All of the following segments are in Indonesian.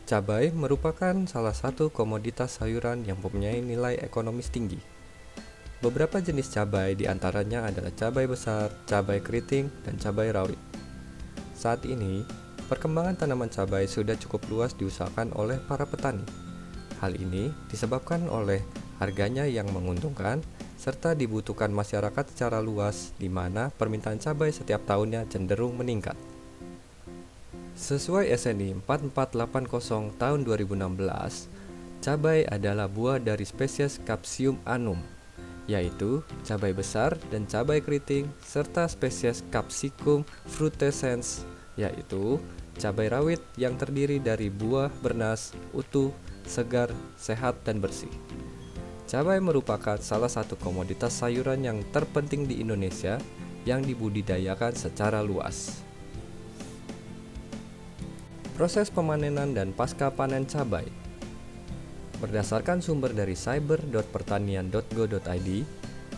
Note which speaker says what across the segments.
Speaker 1: Cabai merupakan salah satu komoditas sayuran yang mempunyai nilai ekonomis tinggi. Beberapa jenis cabai diantaranya adalah cabai besar, cabai keriting, dan cabai rawit. Saat ini, perkembangan tanaman cabai sudah cukup luas diusahakan oleh para petani. Hal ini disebabkan oleh harganya yang menguntungkan serta dibutuhkan masyarakat secara luas di mana permintaan cabai setiap tahunnya cenderung meningkat. Sesuai SNI 4480 tahun 2016, cabai adalah buah dari spesies Capsium annum, yaitu cabai besar dan cabai keriting, serta spesies Capsicum frutescens, yaitu cabai rawit yang terdiri dari buah bernas, utuh, segar, sehat, dan bersih. Cabai merupakan salah satu komoditas sayuran yang terpenting di Indonesia yang dibudidayakan secara luas. Proses pemanenan dan pasca panen cabai. Berdasarkan sumber dari cyber.pertanian.go.id,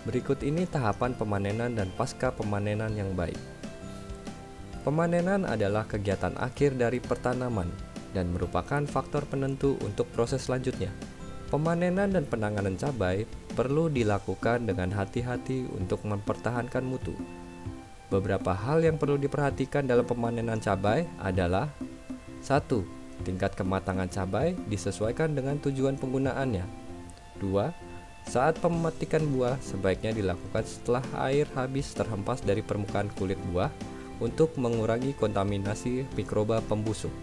Speaker 1: berikut ini tahapan pemanenan dan pasca pemanenan yang baik. Pemanenan adalah kegiatan akhir dari pertanaman dan merupakan faktor penentu untuk proses selanjutnya. Pemanenan dan penanganan cabai perlu dilakukan dengan hati-hati untuk mempertahankan mutu. Beberapa hal yang perlu diperhatikan dalam pemanenan cabai adalah 1. Tingkat kematangan cabai disesuaikan dengan tujuan penggunaannya. 2. Saat pemetikan buah sebaiknya dilakukan setelah air habis terhempas dari permukaan kulit buah untuk mengurangi kontaminasi mikroba pembusuk.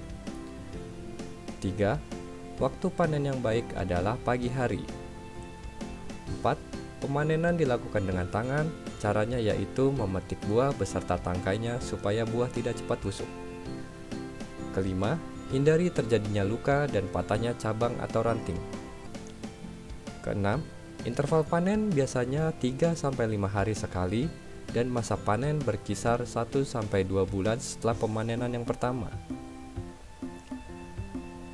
Speaker 1: 3. Waktu panen yang baik adalah pagi hari. 4. Pemanenan dilakukan dengan tangan, caranya yaitu memetik buah beserta tangkainya supaya buah tidak cepat busuk. Kelima, hindari terjadinya luka dan patahnya cabang atau ranting. Keenam, interval panen biasanya 3-5 hari sekali dan masa panen berkisar 1-2 bulan setelah pemanenan yang pertama.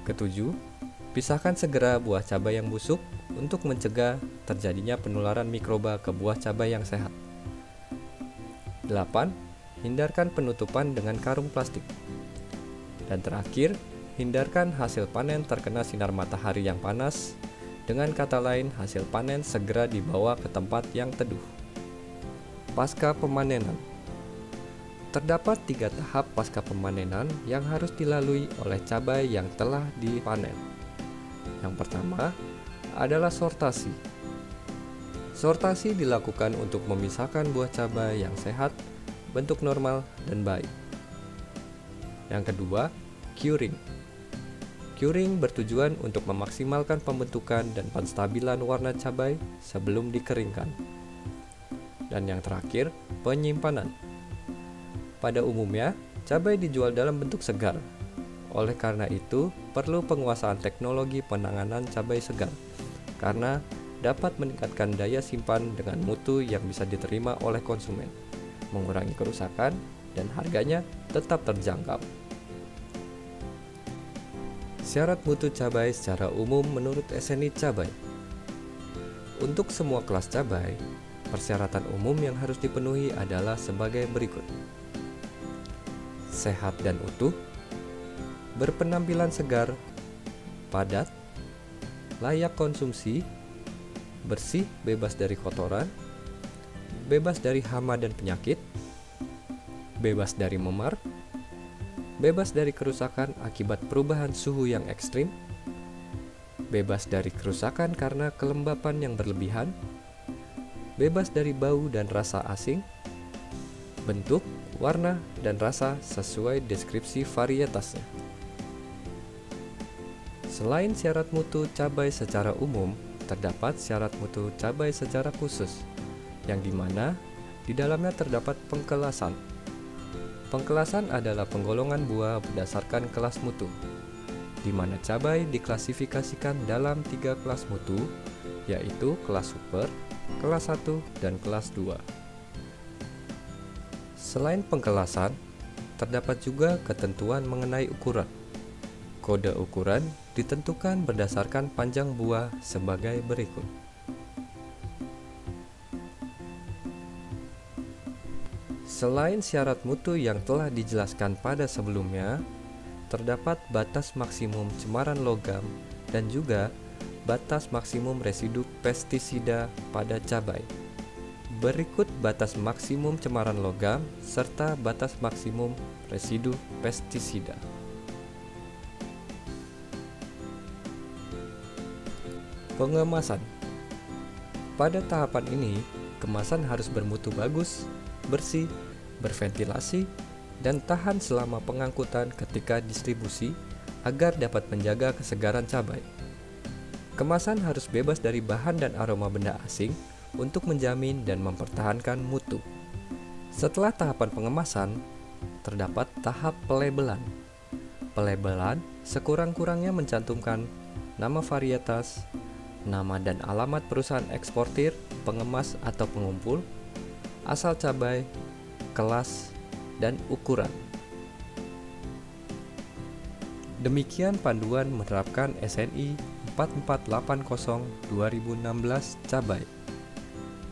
Speaker 1: Ketujuh, pisahkan segera buah cabai yang busuk untuk mencegah terjadinya penularan mikroba ke buah cabai yang sehat. 8. Hindarkan penutupan dengan karung plastik. Dan terakhir, hindarkan hasil panen terkena sinar matahari yang panas. Dengan kata lain, hasil panen segera dibawa ke tempat yang teduh. Pasca pemanenan. Terdapat 3 tahap pasca pemanenan yang harus dilalui oleh cabai yang telah dipanen. Yang pertama adalah sortasi. Sortasi dilakukan untuk memisahkan buah cabai yang sehat, bentuk normal, dan baik. Yang kedua, curing. Curing bertujuan untuk memaksimalkan pembentukan dan penstabilan warna cabai sebelum dikeringkan. Dan yang terakhir, penyimpanan. Pada umumnya, cabai dijual dalam bentuk segar. Oleh karena itu, perlu penguasaan teknologi penanganan cabai segar, karena dapat meningkatkan daya simpan dengan mutu yang bisa diterima oleh konsumen, mengurangi kerusakan, dan harganya tetap terjangkau. Syarat mutu cabai secara umum menurut SNI Cabai. Untuk semua kelas cabai, persyaratan umum yang harus dipenuhi adalah sebagai berikut. Sehat dan utuh, berpenampilan segar, padat, layak konsumsi, bersih bebas dari kotoran, bebas dari hama dan penyakit, bebas dari memar, bebas dari kerusakan akibat perubahan suhu yang ekstrim, bebas dari kerusakan karena kelembapan yang berlebihan, bebas dari bau dan rasa asing, bentuk, warna, dan rasa sesuai deskripsi varietasnya. Selain syarat mutu cabai secara umum, terdapat syarat mutu cabai secara khusus, yang dimana di dalamnya terdapat pengkelasan. Pengkelasan adalah penggolongan buah berdasarkan kelas mutu, di mana cabai diklasifikasikan dalam 3 kelas mutu, yaitu kelas super, kelas 1, dan kelas 2. Selain pengkelasan, terdapat juga ketentuan mengenai ukuran. Kode ukuran ditentukan berdasarkan panjang buah sebagai berikut. Selain syarat mutu yang telah dijelaskan pada sebelumnya, terdapat batas maksimum cemaran logam dan juga batas maksimum residu pestisida pada cabai. Berikut batas maksimum cemaran logam serta batas maksimum residu pestisida. Pengemasan. Pada tahapan ini, kemasan harus bermutu bagus, bersih, berventilasi, dan tahan selama pengangkutan ketika distribusi agar dapat menjaga kesegaran cabai. Kemasan harus bebas dari bahan dan aroma benda asing untuk menjamin dan mempertahankan mutu. Setelah tahapan pengemasan, terdapat tahap pelabelan. Pelabelan sekurang-kurangnya mencantumkan nama varietas, nama dan alamat perusahaan eksportir, pengemas atau pengumpul, asal cabai, kelas, dan ukuran. Demikian panduan menerapkan SNI 4480/2016 cabai.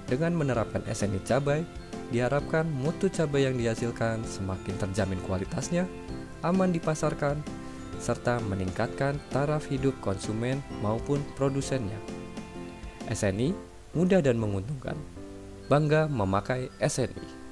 Speaker 1: Dengan menerapkan SNI cabai, diharapkan mutu cabai yang dihasilkan semakin terjamin kualitasnya, aman dipasarkan, serta meningkatkan taraf hidup konsumen maupun produsennya. SNI mudah dan menguntungkan. Bangga memakai SNI.